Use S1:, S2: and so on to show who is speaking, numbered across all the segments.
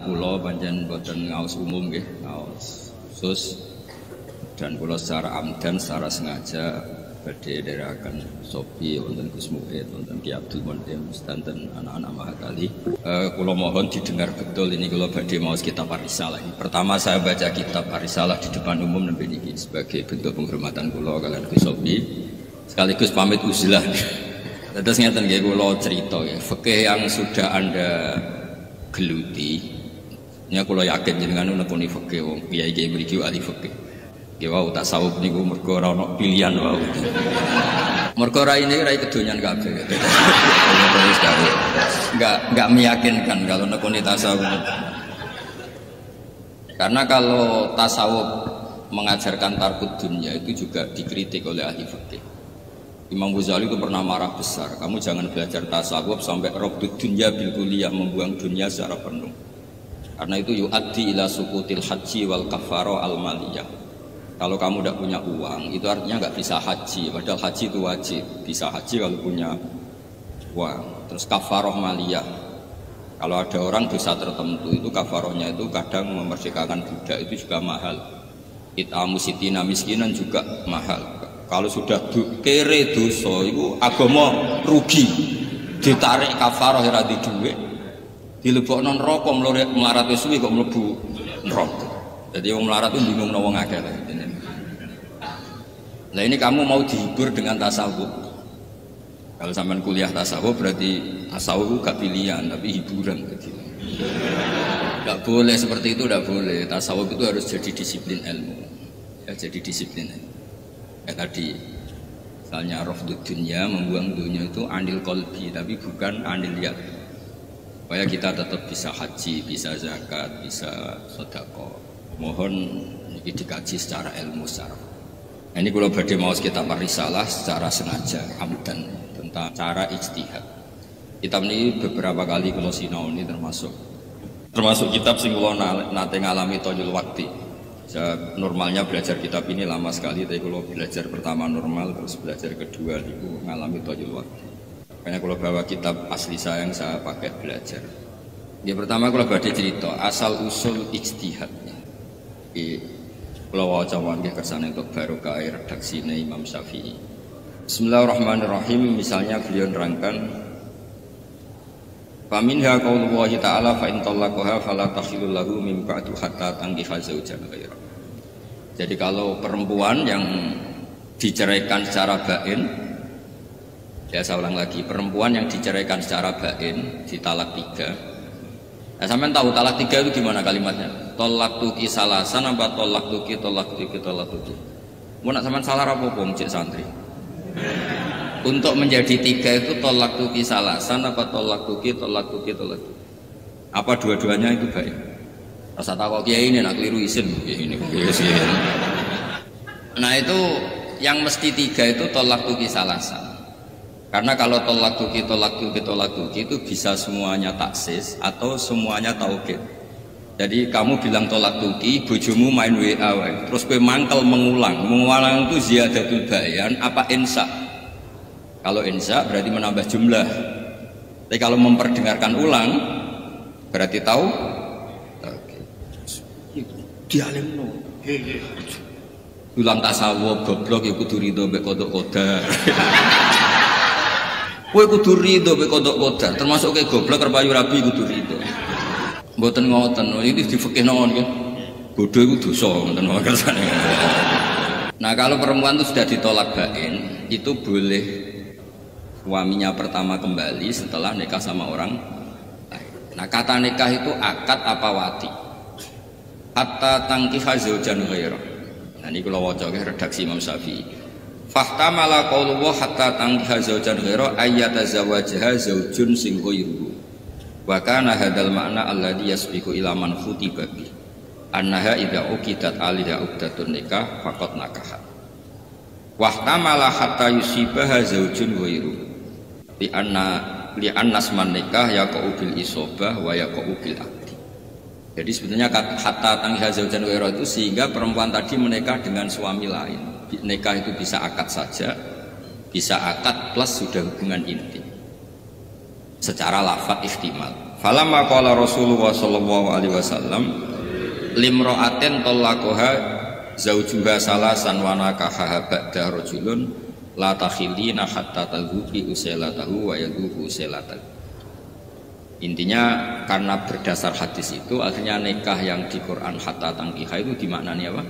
S1: kula pancen boten ngaos umum nggih, ngaos khusus. Dan kula secara amdan, secara sengaja badhe ndherekaken Sopi wonten Gus Muid, wonten Ki Abdul Munim, sedanten anak-anak Mahatali. Kula mohon didengar betul ini kula badhe maos kitab Ar-Risalah. Pertama saya baca kitab Ar-Risalah di depan umum nembe niki sebagai bentuk penghormatan kula kalian Gus Sopi. Sekaligus pamit uzlah. Terus ngeten nggih kula cerita ya, fikih yang sudah Anda geluti. Ya kula yakin jenengan nekuni fikih wong kiai-kiai mriki ahli fikih. Ya wau tasawuf niku mergo ora ono pilihan wau. Mergo rai ini rai kedonyan kabeh. Enggak meyakinkan kalau nekuni tasawuf. Karena kalau tasawuf mengajarkan tarkud dunia itu juga dikritik oleh ahli fikih. Imam Ghazali itu pernah marah besar. Kamu jangan belajar tasawuf sampai robdud dunya bil kulliyah, membuang dunia secara penuh. Karena itu yu'addi ila sukutil haji wal kafarah al maliyah. Kalau kamu tidak punya uang, itu artinya nggak bisa haji. Padahal haji itu wajib. Bisa haji kalau punya uang. Terus kafaroh maliyah. Kalau ada orang dosa tertentu, itu kafarohnya itu kadang memerdekakan budak, itu juga mahal. It'amu sitina miskinan juga mahal. Kalau sudah kere dosa, itu agama rugi. Ditarik kafaroh ora di dhuwit. Dilebokno neraka melarat suwi kok mlebu neraka. Jadi wong melarat itu bingung wong akeh. Nah ini kamu mau dihibur dengan tasawuf. Kalau sampean kuliah tasawuf berarti tasawuf gak pilihan tapi hiburan. Gak boleh seperti itu, gak boleh. Tasawuf itu harus jadi disiplin ilmu. Ya, jadi disiplin. Ya tadi, misalnya rafdud dunya, membuang dunia itu anil qalbi tapi bukan anil yad. Supaya kita tetap bisa haji, bisa zakat, bisa sedekah. Mohon ini dikaji secara ilmu secara. Ini kalau badhe maos kitab Ar-Risalah secara sengaja amdan tentang cara ijtihad. Kitab ini beberapa kali kalau sinau ini termasuk kitab sing kula nate ngalami toyul waktu. Saya normalnya belajar kitab ini lama sekali, tapi kalau belajar pertama normal, terus belajar kedua itu ngalami toyul waktu. Karena kalau bawa kitab asli saya yang saya pakai belajar. Ya pertama kalau badhe cerita asal usul ijtihadnya. Kalau wajawan ke kersane untuk barokah redaksi Imam Syafi'i. Bismillahirrahmanirrahim. Misalnya beliau nerangkan, faminha qaulullahi ta'ala fa in talaqaha fala tahillu lahu min ba'du hatta tankiha zawjan ghairan. Jadi kalau perempuan yang diceraikan secara bain, ya saya ulang lagi, perempuan yang diceraikan secara bain ditalak 3. Nah, sampean tahu talak 3 itu gimana kalimatnya? Tolak tuki salasan apa tolak tuki. Mau nak sampean salah apa cek santri? Untuk menjadi 3 itu tolak tuki salasan apa tolak tuki. Apa dua-duanya itu baik? Rasa tahu kiai ini nak keliru isim ini. Nah itu yang mesti 3 itu tolak tuki salasan. Karena kalau tolak tuki itu bisa semuanya taksis atau semuanya taukid. Jadi kamu bilang tolak tuki, bojomu main WA, terus kowe mangkel mengulang itu ziyadatul bayan apa insa? Kalau insa berarti menambah jumlah. Tapi kalau memperdengarkan ulang berarti tahu. Dialemno. Ulang tasawuf goblok ya kudu rido mbek kodok qadar. Kowe kudu rido mbek kodok qadar, termasuk kayak goblok kerpayu rabi kudu rido. Mboten ngoten, ini difikihno nggih. Bodho iku dosa ngoten kersane. Nah, kalau perempuan itu sudah ditolak bain, itu boleh suaminya pertama kembali setelah nikah sama orang lain. Nah, kata nikah itu akad apa wati? Hatta tangkiha zaujan ghairan. Nah, ini kula waca redaksi Imam Syafi'i. Fahtamala qaulullah hatta tangkiha zaujan ghairan ayyatazawwajaha zaujun sing ghairuhu. Wa kana hadzal ma'na alladhi yasbiqu ila man khutiba bi. Annaha idza uqidat alaiha uqdatun nikah faqad nakaha. Wahtamala hatta yusibaha zaujun ghairu. Li anna asman nikah yaqau bil isobah wa yaqau bil aqdi. Jadi sebenarnya hatta tangkiha zaujan ghairu itu sehingga perempuan tadi menikah dengan suami lain. Nikah itu bisa akad saja, bisa akad plus sudah hubungan intim. Secara lafaz ihtimal. Falamma qala Rasulullah sallallahu alaihi wasallam limra'atin talaqaha zaujuha salasan wa nakaha ba'da rajulun la takhillina hatta tadhuqi usailatahu wa yadhuqu usailatahu. Intinya karena berdasar hadis itu akhirnya nikah yang di Quran hatta tangkiha itu dimaknani apa?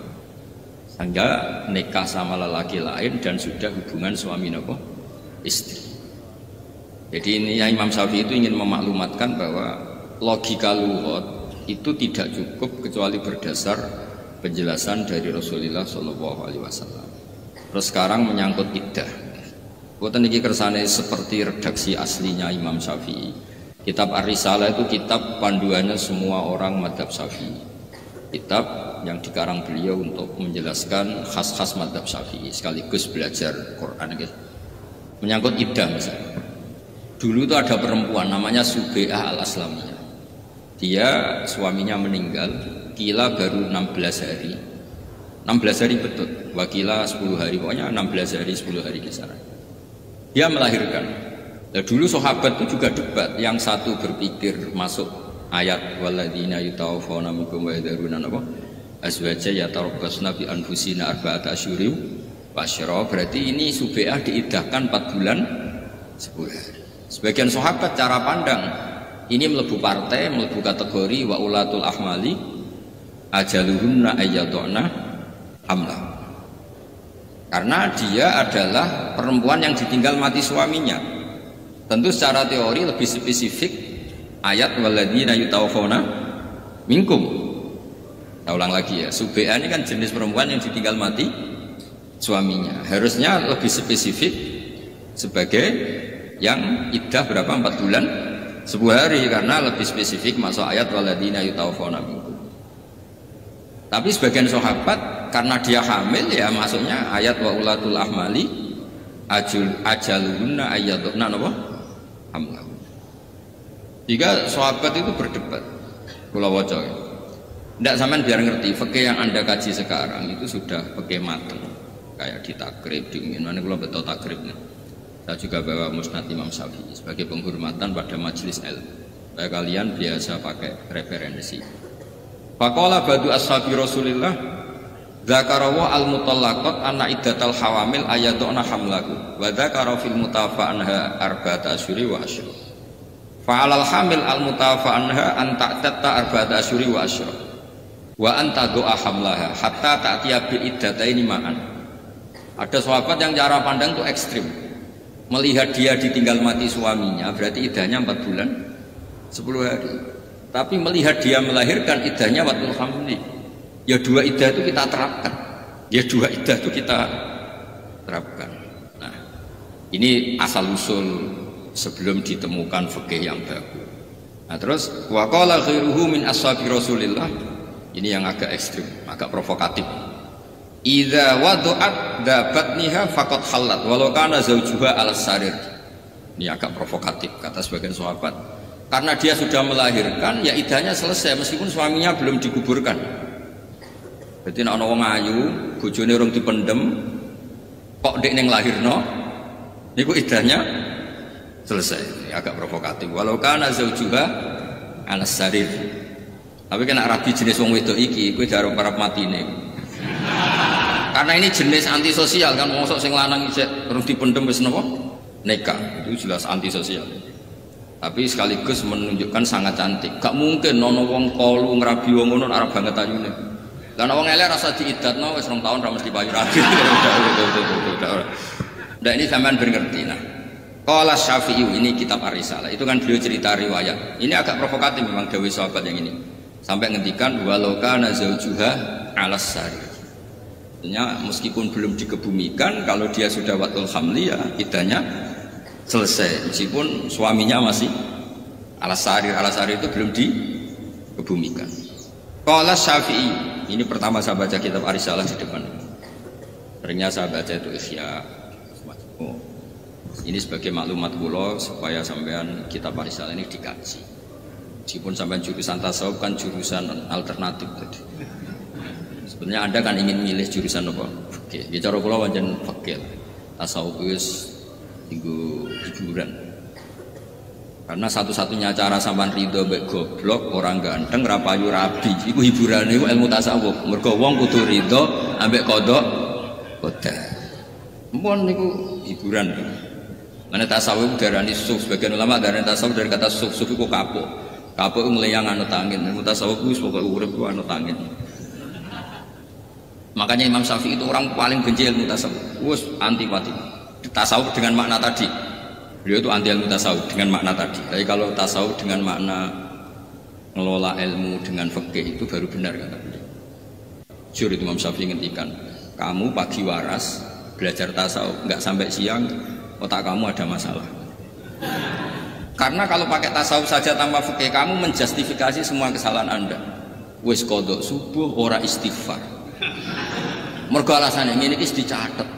S1: Sehingga nikah sama lelaki lain dan sudah hubungan suami nopo istri. Jadi ini Imam Syafi'i itu ingin memaklumatkan bahwa logika lughat itu tidak cukup kecuali berdasar penjelasan dari Rasulullah Shallallahu Alaihi Wasallam. Terus sekarang menyangkut iddah. Bukan ini kersane seperti redaksi aslinya Imam Syafi'i. Kitab Ar-Risalah itu kitab panduannya semua orang mazhab Syafi'i. Kitab yang dikarang beliau untuk menjelaskan khas-khas mazhab Syafi'i sekaligus belajar Quran. Menyangkut iddah misalnya. Dulu itu ada perempuan namanya Subai'ah al-Aslamiyah. Dia suaminya meninggal, kila baru 16 hari. 16 hari betul, wakila 10 hari, pokoknya 16 hari 10 hari kisaran. Dia melahirkan. Nah, dulu sahabat itu juga debat. Yang satu berpikir masuk ayat walladzina yatawaffawna minkum wa yadharuna azwaja yatarabbasna bi anfusina arba'ata asyhurin wa asyra. Berarti ini Subai'ah diiddahkan 4 bulan 10 hari. Sebagian sahabat cara pandang ini melebu partai, melebu kategori wa ulatul ahmali ajaluhunna ayyaduna hamlah. Karena dia adalah perempuan yang ditinggal mati suaminya. Tentu secara teori lebih spesifik ayat walladzina yatawaffawna minkum. Saya ulang lagi ya, Subai'ah ini kan jenis perempuan yang ditinggal mati suaminya. Harusnya lebih spesifik sebagai yang iddah berapa? 4 bulan 10 hari karena lebih spesifik masuk ayat walladzina yatawaffawna minkum. Tapi sebagian sahabat karena dia hamil ya masuknya ayat wa ulatul ahmali ajaluhunna ayyaduna hamlahu. Jika sahabat itu berdebat kula waca ya. Ndak sampean biar ngerti fikih yang Anda kaji sekarang itu sudah fikih mateng kayak di takrib di mana kula betul takrib nih. Saya juga bawa Musnad Imam Syafi'i sebagai penghormatan pada majelis ilmu. Supaya kalian biasa pakai referensi. Faqala badu ashabi Rasulillah dzakarawa al-mutallaqat anna iddatal hawamil ayatuna hamlahu wa dzakara fil mutafa anha arba'ata asyhuri wa asyra. Fa'alal hamil al-mutafa anha an ta'tatta arba'ata asyhuri wa asyra. Wa anta do'a hamlaha hatta ta'tiya bi iddataini ma'an. Ada sahabat yang cara pandang itu ekstrim. Melihat dia ditinggal mati suaminya berarti iddahnya 4 bulan 10 hari. Tapi melihat dia melahirkan iddahnya waktu hamil. Ya dua iddah itu kita terapkan. Ya dua iddah itu kita terapkan. Nah, ini asal usul sebelum ditemukan fikih yang baku. Nah, terus wa qala ghairuhu min ashabi Rasulillah. Ini yang agak ekstrim, agak provokatif. Idza wadu'at dabatniha faqad halat walau kana zaujuha al-sarir. Ini agak provokatif kata sebagian sahabat. Karena dia sudah melahirkan ya iddahnya selesai meskipun suaminya belum dikuburkan. Berarti nek ana wong ayu, bojone urung dipendem kok ndek ning lahirno niku iddahnya selesai. Ini agak provokatif. Walau kana zaujuha al-sarir. Tapi kena rabi jenis wong wedok iki kowe jarang parap matine. Karena ini jenis antisosial kan, mosok sing lanang isih terus dipendem wis napa? Nikah. Itu jelas antisosial. Tapi sekaligus menunjukkan sangat cantik. Gak mungkin nono wong kolu ngrabi wong ngono arep banget ayune. Lah wong elek rasa diidatno wis 2 tahun ra mesti payu rabi. Nah ini sampean ben ngerti. Nah, qala Syafi'i ini kitab Ar-Risalah. Itu kan beliau cerita riwayat. Ini agak provokatif memang dawuh sahabat yang ini. Sampai ngendikan walau kana zaujuha 'alas sari. Artinya meskipun belum dikebumikan, kalau dia sudah watul hamli ya iddahnya selesai meskipun suaminya masih alasari itu belum dikebumikan. Qala Syafi'i, ini pertama saya baca kitab Ar-Risalah di depan. Seringnya saya baca itu Ihya. Oh, ini sebagai maklumat kula supaya sampean kitab Ar-Risalah ini dikaji. Meskipun sampean jurusan tasawuf kan jurusan alternatif tadi. Sebenarnya Anda kan ingin milih jurusan apa? Oke, bicara kula pancen fikih. Tasawuf wis tinggu hiburan. Karena satu-satunya cara sampean ridho mbek goblok, orang ganteng, rapayu rabi. Iku hiburane iku ilmu tasawuf. Mergo wong kudu ridho ambek kodok qadar. Mun niku hiburan. Mana tasawuf darani suf, sebagian ulama darani tasawuf dari kata suf iku kapuk. Kapuk ngleyang anut angin. Ilmu tasawuf wis pokoke urip ku anut angin. Makanya Imam Syafi'i itu orang paling benci ilmu tasawuf. Wis antipati. Tasawuf dengan makna tadi. Beliau itu anti ilmu tasawuf dengan makna tadi. Tapi kalau tasawuf dengan makna ngelola ilmu dengan fikih itu baru benar kata beliau. Jujur itu Imam Syafi'i ngendikan, kamu pagi waras belajar tasawuf nggak sampai siang, otak kamu ada masalah. Karena kalau pakai tasawuf saja tanpa fikih, kamu menjustifikasi semua kesalahan Anda. Wis kodok subuh ora istighfar. Mergo alasannya ini dicatat.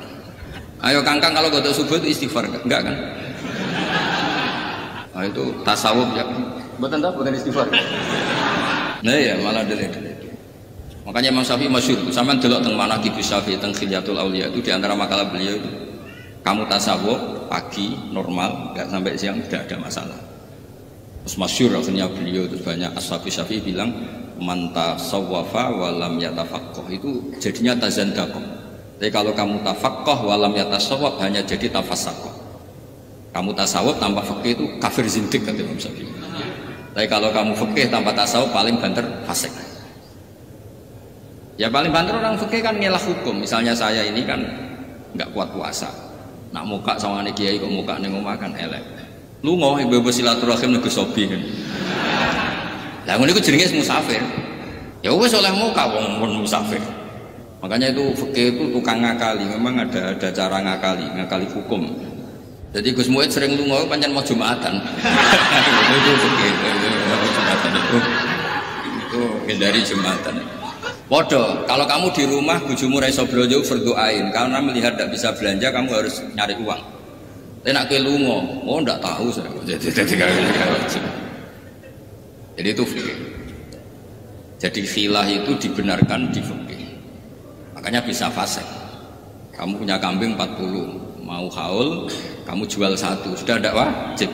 S1: Ayo kangkang kalau kodok subuh itu istighfar enggak kan? Nah, itu tasawuf ya. Bukan istighfar. Nah ya malah dele-dele. Makanya Imam Syafi'i masyhur. Sampeyan delok teng Manaqib Syafi'i teng Khilyatul Auliya itu di antara makalah beliau itu. Kamu tasawuf pagi normal, enggak sampai siang tidak ada masalah. Terus masyhur akhirnya beliau itu banyak ashabi Syafi'i bilang man tasawwafa wa lam yatafaqqah itu jadinya tazandaqah. Tapi kalau kamu tafaqqah wa lam yatasawwaf hanya jadi tafassaqah. Kamu tasawuf tanpa fikih itu kafir zindik kata Imam Syafi'i. Tapi kalau kamu fikih tanpa tasawuf paling banter fasik. Ya paling banter orang fikih kan ngelah hukum. Misalnya saya ini kan nggak kuat puasa. Nak muka sama ane kiai kok muka neng omah kan elek. Lu mau ibu silaturahim nego sobi kan. Lah ngono iku jenenge musafir. Ya wis oleh muka wong musafir. Makanya itu fikih itu tukang ngakali. Memang ada cara ngakali hukum. Jadi Gus Muid sering lunga pancen mau Jumatan. Itu fikih. Jumatan itu hindari Jumatan. Podo, kalau kamu di rumah bojomu ra iso blonjo berdoain karena melihat tidak bisa belanja kamu harus nyari uang. Tapi nak kowe lunga, oh ndak tahu saya. Jadi itu fikih. Jadi khilah itu dibenarkan di fikih. Makanya bisa fasik. Kamu punya kambing 40, mau haul, kamu jual 1, sudah tidak wajib.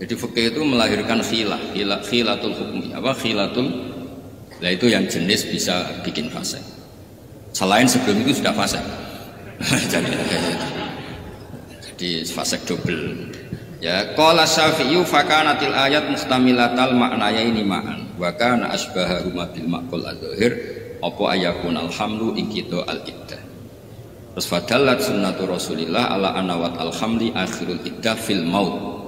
S1: Jadi fikih itu melahirkan khilatul hukmi, khilatul. Nah itu yang jenis bisa bikin fasik. Selain sebelum itu sudah fasik. Jadi fasik double. Ya, qala Syafi'i fa kanatil ayat mustamilatal maknayaini ma'an. Wa kana asbaha huma bil maqul adzahir apa ayakun alhamlu ikido al-iddah. Terus fadallat sunnatu Rasulillah ala anawat alhamli akhirul iddah fil maut.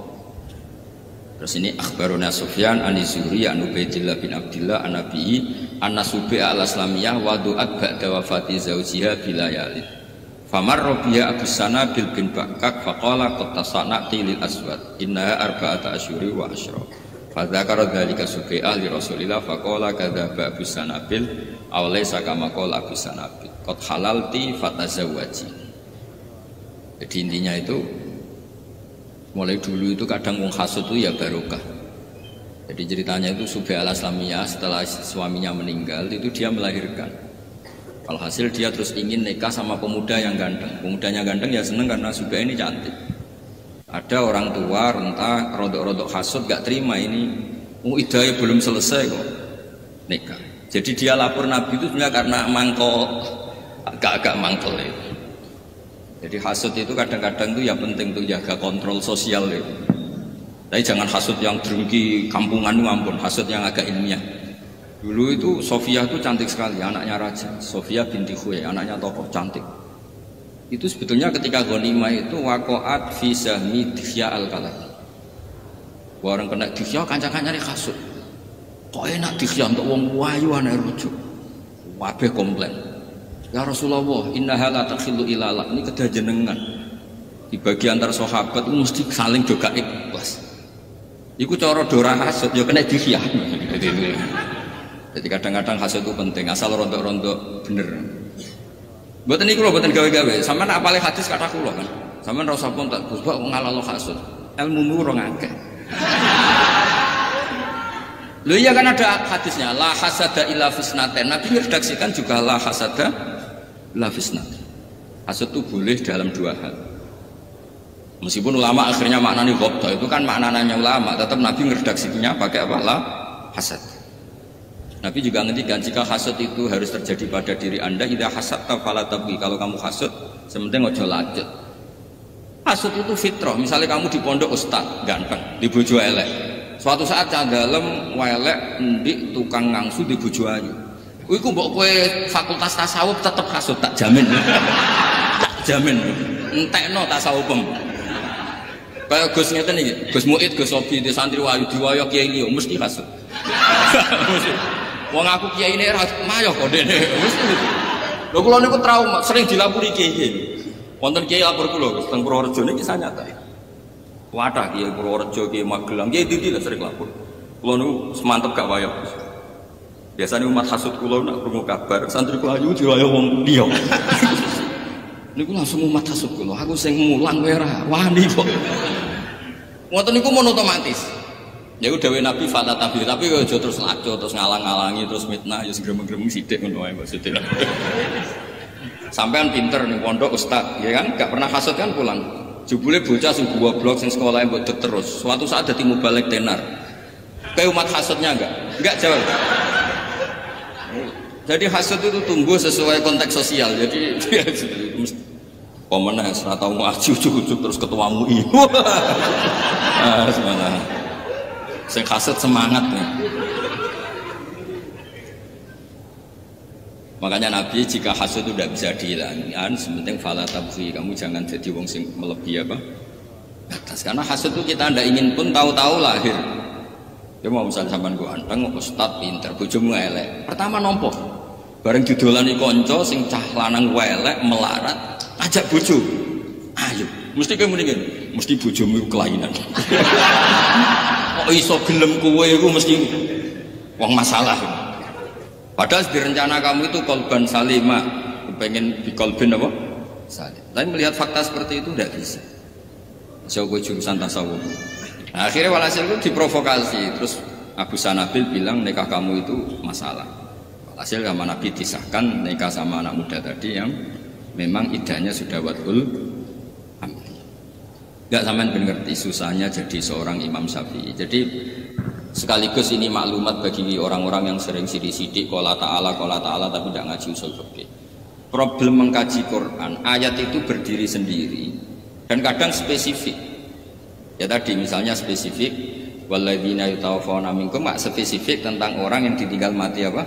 S1: Terus ini akhbaruna Sufyan an-Zuhri an Ubaidillah bin Abdillah an-Nabi an-nasubi al-islamiyah wa du'at ba'da wafati zawjiha bilayalin. Famarra biha Abu Sana bil bin Bakak faqala qad tasana'ti lil aswad innaha arba'ata asyuri wa asyra. Fa dzakara dzalika Sufyan li Rasulillah faqala kadzaba Abu Sana bil aw laysa kama qala Abu Sana bil qad halalti fatazawwaji. Jadi intinya itu mulai dulu itu kadang wong hasud itu ya barokah. Jadi ceritanya itu Subay al-Islamiyah setelah suaminya meninggal itu dia melahirkan. Kalau hasil dia terus ingin nikah sama pemuda yang ganteng. Pemudanya ganteng ya seneng karena Subay ini cantik. Ada orang tua rentah rodok-rodok hasud gak terima ini. Idahnya belum selesai kok nikah. Jadi dia lapor Nabi itu sebenarnya karena mangkok agak-agak mangkel itu. Jadi hasud itu kadang-kadang itu ya penting untuk jaga kontrol sosial itu. Tapi jangan hasud yang drengki kampungan itu ampun, hasud yang agak ilmiah. Dulu itu Sofia itu cantik sekali, anaknya raja. Sofia binti Khuwai, anaknya tokoh cantik. Itu sebetulnya ketika ghanimah itu waqa'at fi sahmi Dihya al-Kalbi. Orang kena Dihya kanca-kancane hasud. Kok enak Dihya untuk wong wayu anak rujuk. Kabeh komplain. Ya Rasulullah, innaha la takhillu ilallah. Ini kedah jenengan. Di bagian antar sahabat itu mesti saling jaga ikhlas. Iku cara dora hasud ya kena dihya. Jadi kadang-kadang hasud itu penting, asal rontok-rontok bener. Mboten niku lho mboten gawe-gawe. Sampeyan apale hadis kata kula kan. Sampeyan ra usah pun tak Gus Pak ngalalo hasud. Ilmumu ora ngakeh. Loh iya kan ada hadisnya la hasada illa fisnaten. Nabi redaksikan juga la hasada la fisnaten. Hasud itu boleh dalam 2 hal. Meskipun ulama akhirnya maknanya gobto, itu kan maknanya ulama, tetap Nabi ngeredaksinya pakai apa lah? Hasad. Nabi juga ngendikan jika hasad itu harus terjadi pada diri anda, idza hasadta fala tabghi, kalau kamu hasad sementing ojo lanjut. Hasad itu fitrah. Misalnya kamu di pondok ustad ganteng, di bojo elek, suatu saat cah dalem welek ndik tukang ngangsu di bojo ayu, iku mbok kowe fakultas tasawuf tetep hasad, tak jamin. Tak jamin entekno tasawufem. Kayak Gus ngeten iki, Gus Muid, Gus Sobi di santri wayu diwaya kiai liya mesti hasud. Wong aku kiai ini ra mayo kok dene. Mesti. Lho kula niku trauma, sering dilapuri kiai. Wonten kiai lapor kula Gus teng Purworejo niki kisah nyata. Wadah kiai Purworejo, kiai Magelang, kiai Didi lah sering lapor. Kula niku semantep gak wayah. Biasanya umat hasud kula nak krungu kabar santri kula ayu diwaya wong liya. Niku langsung umat hasud kula, aku sing mulang kowe ora wani kok. Ngoten niku monotomatis. Ya udah dewe Nabi fata tabi, tapi kok aja terus laco, terus ngalang-alangi, terus mitnah, ya gremeng-gremeng sithik ngono wae maksudnya. Sampean pinter ning pondok ustaz, ya kan? Gak pernah hasud kan pulang. Jebule bocah sing goblok sing sekolahe mbok terus. Suatu saat dadi mubalek tenar. Kayak umat hasudnya enggak? Enggak jawab. Jadi hasud itu tumbuh sesuai konteks sosial. Jadi pemenang ora tau ngaji ujug-ujug terus ketua MUI. Semangat. Sing hasud semangat nih. Makanya Nabi jika hasud itu tidak bisa dihilangkan, sementing fala tabghi, kamu jangan jadi wong sing melebihi apa? Batas. Karena hasud itu kita tidak ingin pun tahu-tahu lahir. Ya mau misalnya sampean ku anteng, ustad pinter, bojomu elek. Pertama nompo. Bareng didolani kanca sing cah lanang elek melarat, ajak bojo. Ayo, mesti kowe muni ngene, mesti bojomu kelainan. Kok iso gelem kowe iku mesti wong masalah. Padahal di rencana kamu itu kolban salimah, pengen di kolban apa? Salim. Tapi melihat fakta seperti itu tidak bisa. Jauh jurusan tasawuf. Nah, akhirnya walhasil itu diprovokasi. Terus Abu Sanabil bilang nikah kamu itu masalah. Walhasil sama Nabi disahkan nikah sama anak muda tadi yang memang idahnya sudah wadul amri. Gak sampean ngerti susahnya jadi seorang Imam Syafi'i. Jadi sekaligus ini maklumat bagi orang-orang yang sering sidik-sidik qala ta'ala tapi tidak ngaji usul fikih. Problem mengkaji Quran, ayat itu berdiri sendiri dan kadang spesifik. Ya tadi misalnya spesifik walladzina yatawaffawna minkum, spesifik tentang orang yang ditinggal mati apa?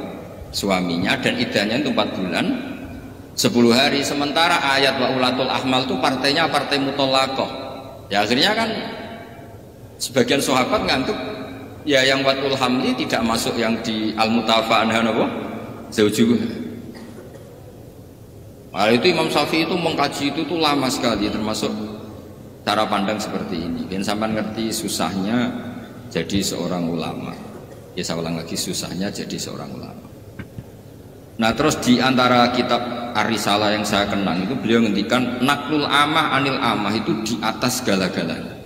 S1: Suaminya dan idahnya itu 4 bulan 10 hari. Sementara ayat wa ulatul ahmal itu partainya partai mutallaqah. Ya akhirnya kan sebagian sahabat ngantuk ya yang watul hamli tidak masuk yang di al-mutafa anha apa? Zaujuh. Nah, itu Imam Syafi'i itu mengkaji itu tuh lama sekali, termasuk cara pandang seperti ini. Dan sampai ngerti susahnya jadi seorang ulama. Ya saya ulang lagi, susahnya jadi seorang ulama. Nah terus di antara kitab Ar-Risalah yang saya kenang itu beliau ngendikan naklul amah anil amah itu di atas segala-galanya.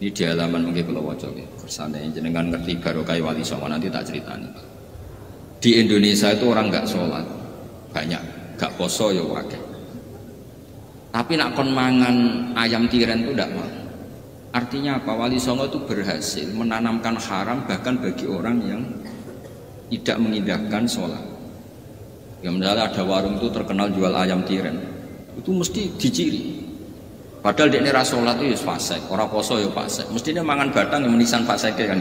S1: Ini di halaman mungkin kalau wajah bersana jenengan ngerti barokah wali songo nanti tak ceritani. Di Indonesia itu orang nggak sholat banyak, nggak poso ya wakil. Tapi nak kon mangan ayam tiren itu tidak mau. Artinya apa? Wali Songo itu berhasil menanamkan haram bahkan bagi orang yang tidak mengindahkan sholat. Ya misalnya ada warung itu terkenal jual ayam tiren, itu mesti diciri. Padahal dia ini rasolat itu ya fasek, orang poso ya fasek. Mestinya mangan batang yang menisan faseknya kan.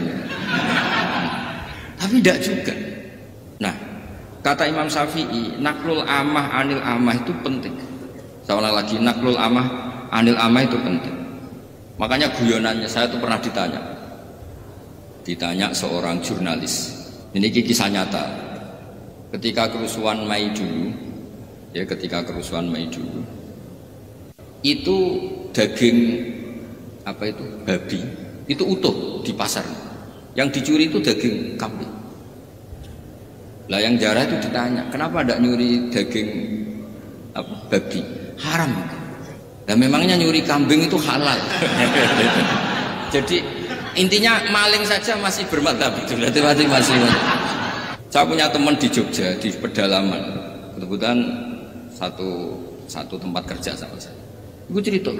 S1: Tapi tidak juga. Nah, kata Imam Syafi'i, naklul amah anil amah itu penting. Saya ulang lagi, naklul amah anil amah itu penting. Makanya guyonannya saya tuh pernah ditanya seorang jurnalis. Ini kisah nyata. Ketika kerusuhan Mei dulu, ya ketika kerusuhan Mei dulu, itu daging apa itu babi itu utuh di pasar. Yang dicuri itu daging kambing. Lah yang jarah itu ditanya, kenapa tidak nyuri daging apa, babi? Haram. Dan memangnya nyuri kambing itu halal. Jadi intinya maling saja masih bermadhab itu. Berarti masih. Saya punya teman di Jogja di pedalaman. Kebetulan satu tempat kerja sama saya. Ibu cerita,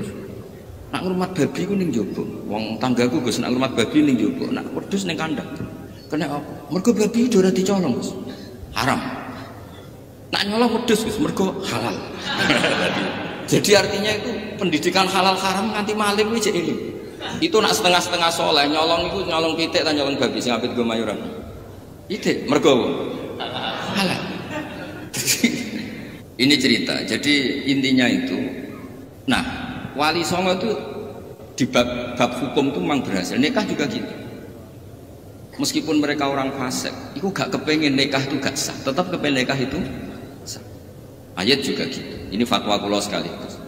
S1: Nak ngrumat babi ku ning njaba. Wong tanggaku Gus nak ngrumat babi ning njaba, nak wedhus ning kandang. Kena apa? Mergo babi ora dicolong, Gus. Haram. Nak nyolong wedhus Gus mergo halal. Jadi artinya itu pendidikan halal haram nganti maling kuwi jek ini. Itu nak setengah-setengah soleh nyolong iku nyolong pitik ta nyolong babi sing apit go mayuran. Pitik mergo halal. Ini cerita. Jadi intinya itu. Nah, Wali Songo itu di bab hukum itu memang berhasil. Nikah juga gitu. Meskipun mereka orang fasik, itu gak kepengen nikah itu gak sah. Tetap kepengen nikah itu sah. Ayat juga gitu. Ini fatwa kulo sekaligus.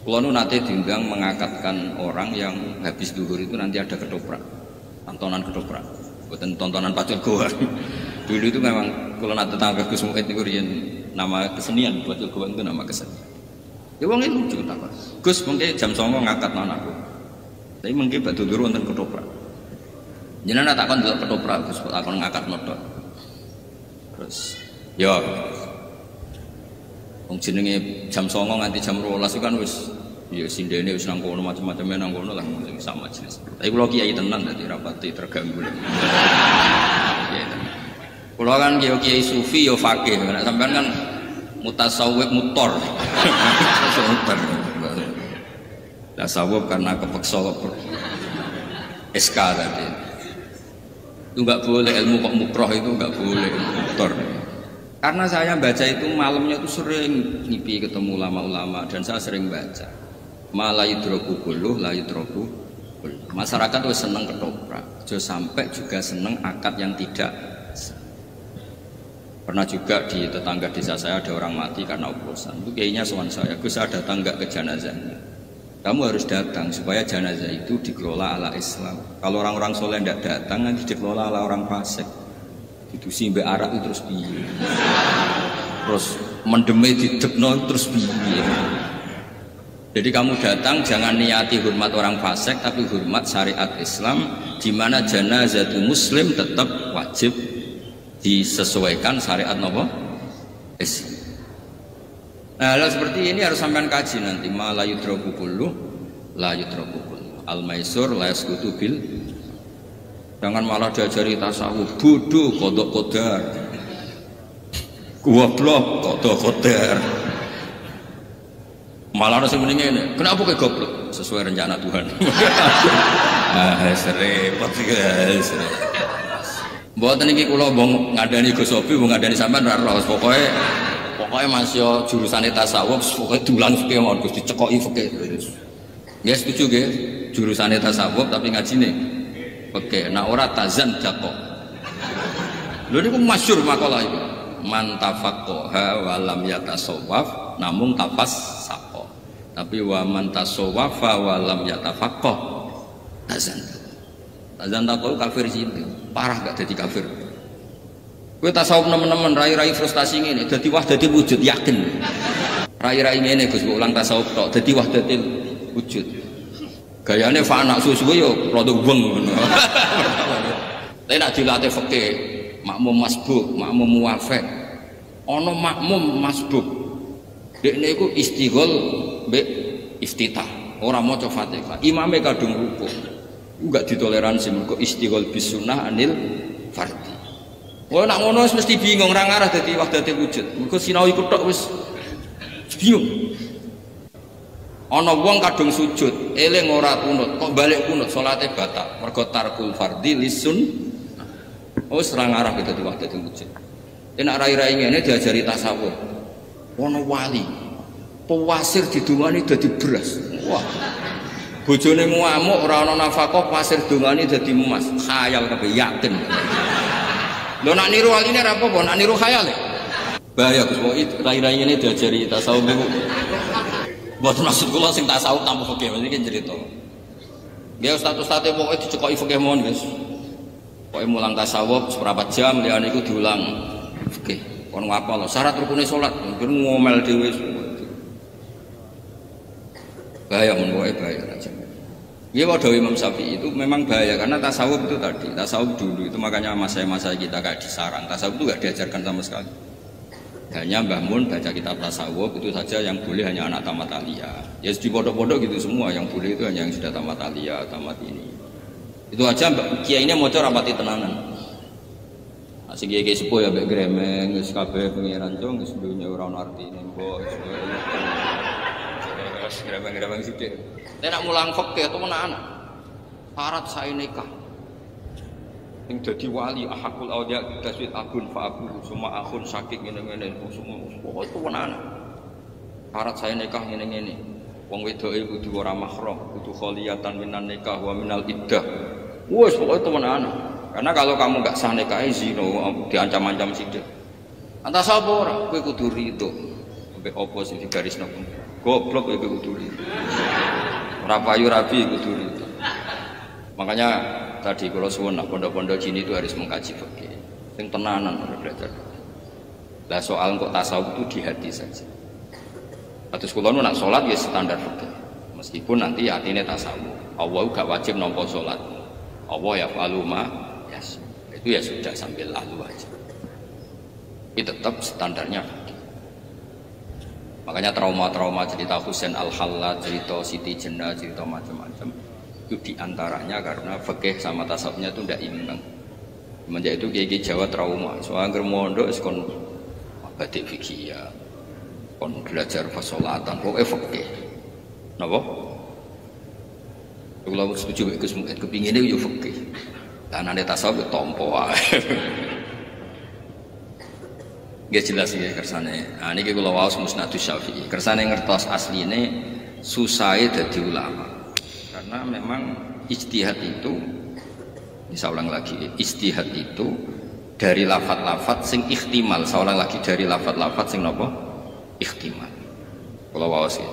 S1: Kulo nu nate diundang mengakatkan orang yang habis duhur itu nanti ada ketoprak, tontonan ketoprak. Bukan tontonan pacul goa. Dulu itu memang kulo nate tangga Gus Muid itu nama kesenian. Pacul goa itu nama kesenian. Ya wong itu lucu tak Gus mungkin jam 09.00 ngangkat anakku. Tapi mungkin batu dulu wonten ketoprak. Jenengan tak kon delok ketoprak Gus tak kon ngangkat motor. Terus ya wong jenenge jam 09.00 nganti jam 12 itu kan wis ya sindene wis nang kono macam-macam nang kono lah sama jenis. Tapi kula kiai tenan dadi rapati terganggu. Ya. Kula kan kiai sufi ya fakih, nek sampean kan mutasawwif mutor. Tasawuf karena kepeksa SK tadi. Itu enggak boleh ilmu kok mukroh itu enggak boleh mutor. Karena saya baca itu malamnya itu sering ngipi ketemu ulama-ulama dan saya sering baca. Malah yudroku buluh, la yudroku buluh. Masyarakat tuh seneng ketoprak, sampai juga seneng akad yang tidak. Pernah juga di tetangga desa saya ada orang mati karena oplosan. Itu kayaknya soal saya, Gus ada tangga ke jenazahnya. Kamu harus datang supaya jenazah itu dikelola ala Islam. Kalau orang-orang soleh tidak datang nanti dikelola ala orang fasik. Itu sih mbak Arab itu terus piye. Terus mendeme didekno terus piye. Jadi kamu datang jangan niati hormat orang fasik tapi hormat syariat Islam di mana jenazah itu muslim tetap wajib disesuaikan syariat nopo Islam. Nah, hal seperti ini harus sampean kaji nanti. Ma la yudroku kullu la yudroku kullu. Al maisur la yasqutu bil. Jangan malah diajari tasawuf bodoh kodok kodar. Goblok kodok kodar. Malah harus mendingin ini. Kenapa kayak goblok? Sesuai rencana Tuhan. Repot guys. Mboten iki kula mbong ngandani Gus Sofi, mbong ngandani sampean ra ros. Pokoke Mas yo jurusane tasawuf, pokoke dulang fikih mawon Gus dicekoki fikih. Ya setuju nggih, jurusane tasawuf tapi ngajine fikih. Nek ora tazan jakok. Lho niku masyhur makalah iki. Man tafaqqaha wa lam yatasawwaf namung tafas saqo. Tapi wa man tasawwafa wa lam yatafaqqah tazan. Tazan takok kafir sih. Parah gak jadi kafir. Kowe tasawuf nemen-nemen rai-rai frustasi ngene dadi wahdatil wujud yakin. Rai-rai ngene Gus ulang tasawuf tok dadi wahdatil wujud. Gayane fana susu yo rada weng ngono. Tapi nek dilatih fikih makmum masbuk, makmum muwafiq. Ana makmum masbuk. Dekne iku istighol mbek iftitah, ora maca Fatihah. Imame kadung rukuk. Enggak ditoleransi mergo istighol bis sunnah anil fardhi. Wah nak ngono wis mesti bingung ra ngarah dadi wahdatul wujud. Mergo sinau iku tok wis bingung. Ana wong kadung sujud, eling ora kunut, kok balik kunut salate batal. Mergo tarkul fardhi lisun. Wis ra ngarah dadi wahdatul wujud. Enak rai-rai ngene diajari tasawuf. Ana wali. Pewasir didungani dadi beras. Wah. Bojone ngamuk ora ana nafkah pasir dongane dadi emas. Khayal kabeh yakin. Lho nak niru waline ora apa-apa, nak niru khayal ya. Bahaya Gus kok rai-rai ngene diajari tasawuf niku. Mboten maksud kula sing tasawuf tanpa fikih iki cerita. Nggih ustaz-ustaz pokoke dicekoki fikih mawon, Guys. Pokoke mulang tasawuf seprapat jam liyane iku diulang fikih. Kon ngapal syarat rukune salat, mungkin ngomel dhewe. Bahaya menurut bahaya aja. Ya wadah Imam Syafi'i itu memang bahaya karena tasawuf itu tadi tasawuf dulu itu makanya masa kita kayak disarang tasawuf itu gak diajarkan sama sekali. Hanya Mbah Mun baca kitab tasawuf itu saja yang boleh hanya anak tamat aliyah. Ya di pondok-pondok gitu semua yang boleh itu hanya yang sudah tamat aliyah, tamat ini. Itu aja kiai ini mau rapati tenanan. Asik kiai sepuh ya mbek gremeng wis kabeh pengiran cung wis dunya ora ono artine mbok. Gremeng-gremeng sithik. Nek nak mulang fikih temenan. Syarat sae nikah. Yang jadi wali ahakul awliya taswid akun fa'akul semua akun sakit ngene-ngene semua pokoknya itu menahan syarat saya nikah ngene-ngene wong wedoke kudu ora mahram kudu kholiyatan minan nikah wa minal iddah wes pokoknya itu menahan karena kalau kamu gak sah nikah zina diancam-ancam sidik antara sapa ora kowe kudu rido sampai opo sing digarisno goblok kowe kudu rido ora payu rabi kudu rido makanya tadi kalau suwun pondok-pondok Jini itu harus mengkaji fikih. Yang tenanan belajar. Lah soal kok tasawuf itu di hati saja. Atus kula nu nak salat ya standar fikih. Meskipun nanti atine tasawuf. Allah gak wajib nampa salat. Allah ya faluma yes. Itu ya sudah sambil lalu aja. Tapi tetap standarnya fikih. Makanya trauma-trauma cerita Husain Al-Hallaj, cerita Siti Jenar, cerita macam-macam itu diantaranya karena fikih sama tasawufnya itu tidak imbang. Semenjak itu kiai Jawa trauma. Soalnya germondo kon batik fikih ya, kon belajar fasolatan, pokoknya fikih. Napa? Kalau setuju Gus Muhammad kepinginnya yo fikih. Dan ane tasawuf yo tompo wae. Nggih jelas iki kersane. Ah niki kula waos Musnadus Syafi'i. Kersane ngertos asline susahe dadi ulama. Karena memang ijtihad itu, saya ulang lagi, ijtihad itu dari lafat-lafat sing ikhtimal. Saya ulang lagi dari lafat-lafat sing nopo ikhtimal. Kalau wawas ya.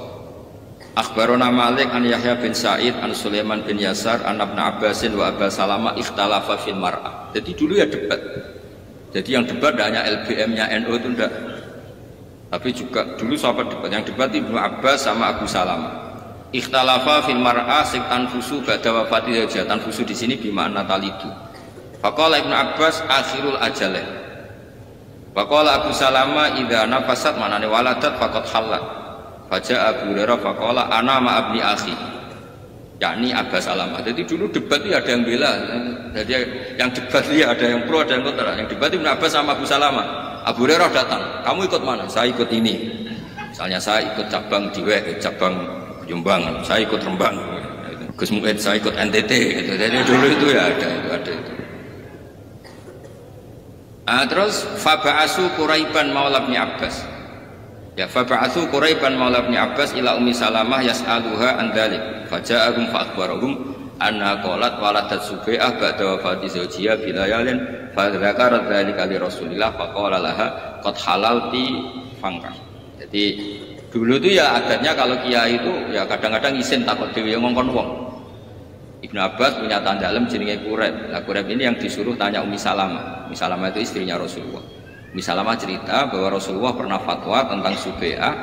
S1: Akhbarona Malik an Yahya bin Sa'id an Sulaiman bin Yasar an Ibnu Abbasin wa Aba Salamah ikhtalafa fil mar'ah. Jadi dulu ya debat. Jadi yang debat tidak hanya LBM-nya NU itu enggak. Tapi juga dulu sahabat debat. Yang debat Ibnu Abbas sama Abu Salamah. Ikhtalafa fil mar'a sing tanfusu ba'da wafati zawjiha. Tanfusu di sini bima'na talidu. Faqala Ibnu Abbas akhirul ajalain. Faqala Abu Salama idza nafasat manane waladat faqad halat. Faja Abu Hurairah faqala ana ma abni akhi. Yakni Abbas Salama. Jadi dulu debat itu ada yang bela. Jadi yang debat itu ada yang pro ada yang kontra. Yang debat Ibnu Abbas sama Abu Salama. Abu Hurairah datang. Kamu ikut mana? Saya ikut ini. Misalnya saya ikut cabang Diwek, cabang Jombang, saya ikut Rembang, Gus Muhammad saya ikut NTT, gitu. Jadi dulu itu ya ada itu. Terus Faba'asu Quraiban Maula bin Abbas. Ya Faba'asu Quraiban Maula bin Abbas ila Ummi Salamah yas'aluha an dzalik. Faja'ahum fa'akhbarahum anna qalat waladat Subai'ah ba'da wafati zawjiha bilayalin fa dzakara dzalika li Rasulillah faqala laha qad halalti fangkah. Jadi dulu itu ya adatnya kalau kiai itu ya kadang-kadang isin takut dewi yang ngongkon wong. Ibnu Abbas punya tandalem jenenge Quraib. Nah Quraib ini yang disuruh tanya Ummi Salamah. Ummi Salamah itu istrinya Rasulullah. Ummi Salamah cerita bahwa Rasulullah pernah fatwa tentang Subai'ah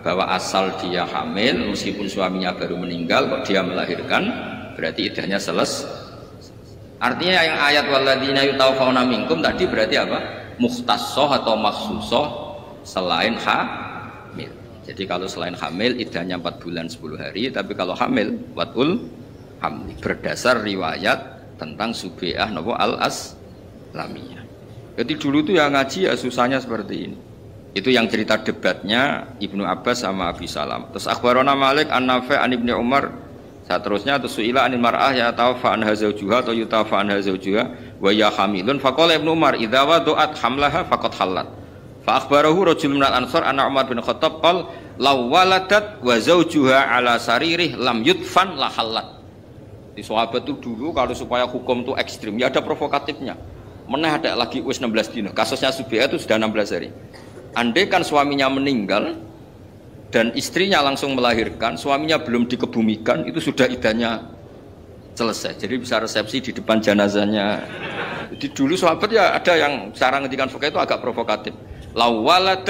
S1: bahwa asal dia hamil meskipun suaminya baru meninggal kok dia melahirkan berarti iddahnya selesai. Artinya yang ayat walladzina yutawaffawna minkum tadi berarti apa? Mukhtassah atau makhsusah selain hamil. Jadi kalau selain hamil iddahnya 4 bulan 10 hari, tapi kalau hamil watul hamli berdasar riwayat tentang Subai'ah napa al-Aslamiyah. Jadi dulu itu yang ngaji ya susahnya seperti ini. Itu yang cerita debatnya Ibnu Abbas sama Abi Salam. Terus akhbarona Malik an-Nafi' an Ibnu Umar. Seterusnya terus suila anil mar'ah ya tawfa anha zawjuha atau yutafa anha zawjuha wa ya hamilun faqala Ibnu Umar idza wadu'at hamlaha faqad halat. Fa akhbarahu rajulun minal ansar anna Umar bin Khattab qala law waladat wa zawjuha ala saririh lam yudfan la halat. Di sahabat itu dulu kalau supaya hukum itu ekstrim ya ada provokatifnya. Meneh ada lagi wis 16 dino. Kasusnya Subai'ah itu sudah 16 hari. Andai kan suaminya meninggal dan istrinya langsung melahirkan, suaminya belum dikebumikan, itu sudah iddahnya selesai. Jadi bisa resepsi di depan jenazahnya. Jadi dulu sahabat ya ada yang cara ngendikan fikih itu agak provokatif. Law walad